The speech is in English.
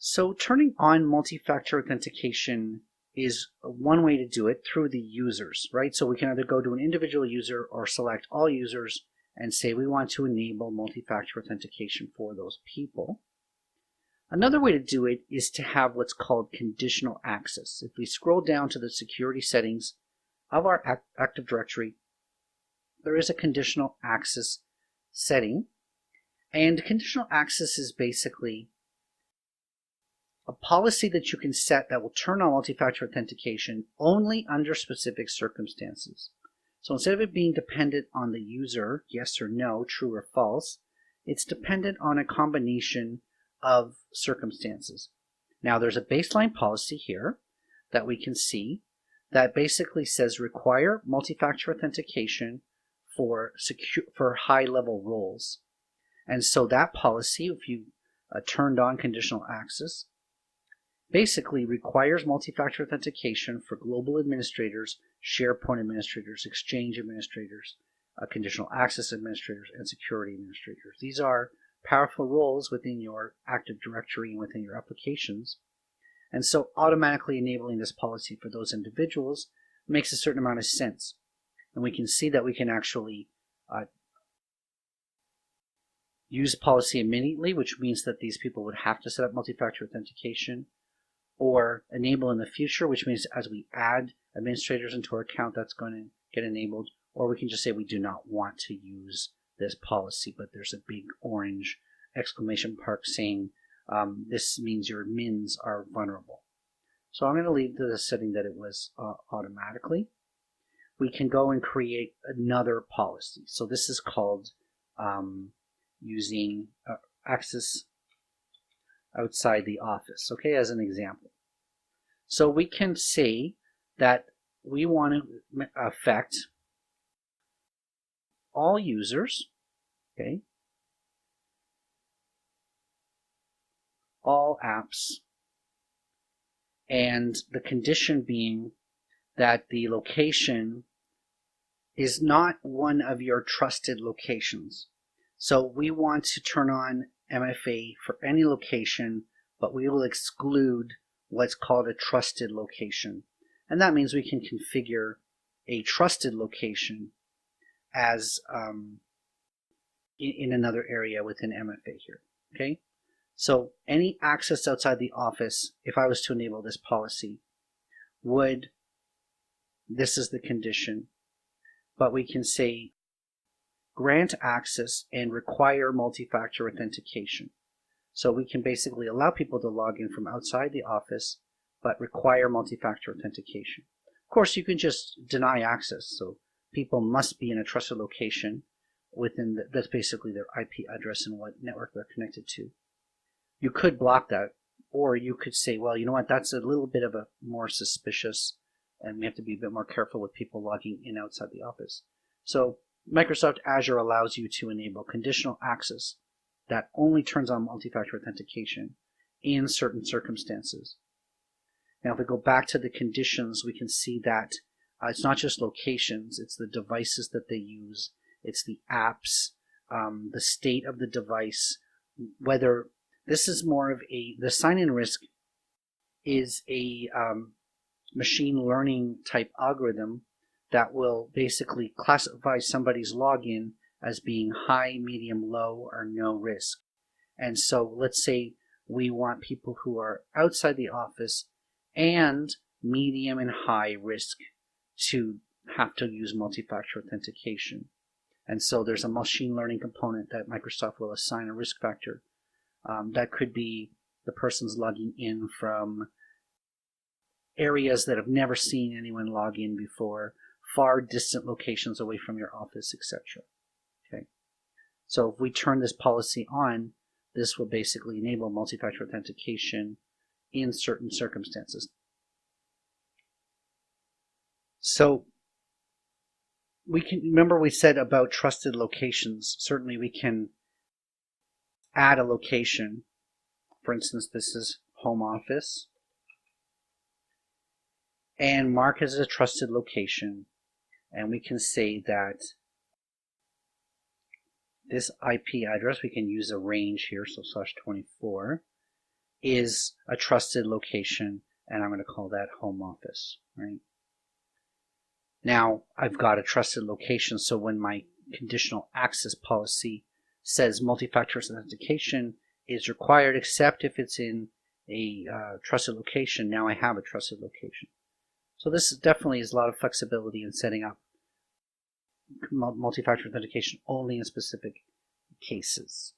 So turning on multi-factor authentication is one way to do it through the users, right? So we can either go to an individual user or select all users and say we want to enable multi-factor authentication for those people. Another way to do it is to have what's called conditional access. If we scroll down to the security settings of our Active Directory, there is a conditional access setting. And conditional access is basically a policy that you can set that will turn on multi-factor authentication only under specific circumstances. So instead of it being dependent on the user, yes or no, true or false, it's dependent on a combination of circumstances. Now there's a baseline policy here that we can see that basically says require multi-factor authentication for high-level roles. And so that policy, if you turned on conditional access, basically requires multi-factor authentication for global administrators, SharePoint administrators, Exchange administrators, conditional access administrators, and security administrators. These are powerful roles within your Active Directory and within your applications. And so automatically enabling this policy for those individuals makes a certain amount of sense. And we can see that we can actually use policy immediately, which means that these people would have to set up multi-factor authentication, or enable in the future, which means as we add administrators into our account, that's going to get enabled, or we can just say we do not want to use this policy, but there's a big orange exclamation mark saying this means your admins are vulnerable. So I'm going to leave the setting that it was automatically. We can go and create another policy. So this is called using access outside the office, okay, as an example. So we can say that we want to affect all users, okay, all apps, and the condition being that the location is not one of your trusted locations. So we want to turn on MFA for any location, but we will exclude what's called a trusted location. And that means we can configure a trusted location as in another area within MFA here, okay? So any access outside the office, if I was to enable this policy, this is the condition, but we can say grant access and require multi-factor authentication. So we can basically allow people to log in from outside the office, but require multi-factor authentication. Of course, you can just deny access. So people must be in a trusted location within that's basically their IP address and what network they're connected to. You could block that, or you could say, well, you know what, that's a little bit of a more suspicious, and we have to be a bit more careful with people logging in outside the office. So Microsoft Azure allows you to enable conditional access that only turns on multi-factor authentication in certain circumstances. Now, if we go back to the conditions, we can see that it's not just locations, it's the devices that they use, it's the apps, the state of the device, whether this is more of the sign-in risk is a machine learning type algorithm that will basically classify somebody's login as being high, medium, low, or no risk. And so let's say we want people who are outside the office and medium and high risk to have to use multi-factor authentication. And so there's a machine learning component that Microsoft will assign a risk factor. That could be the person's logging in from areas that have never seen anyone log in before, far distant locations away from your office, etc. Okay. So if we turn this policy on, this will basically enable multi-factor authentication in certain circumstances. So we can remember we said about trusted locations. Certainly we can add a location. For instance, this is home office, and mark as a trusted location, and we can say that this IP address, we can use a range here, so /24, is a trusted location, and I'm going to call that home office, right? Now I've got a trusted location, so when my conditional access policy says multi-factor authentication is required except if it's in a trusted location, now I have a trusted location. So this definitely is a lot of flexibility in setting up multi-factor authentication only in specific cases.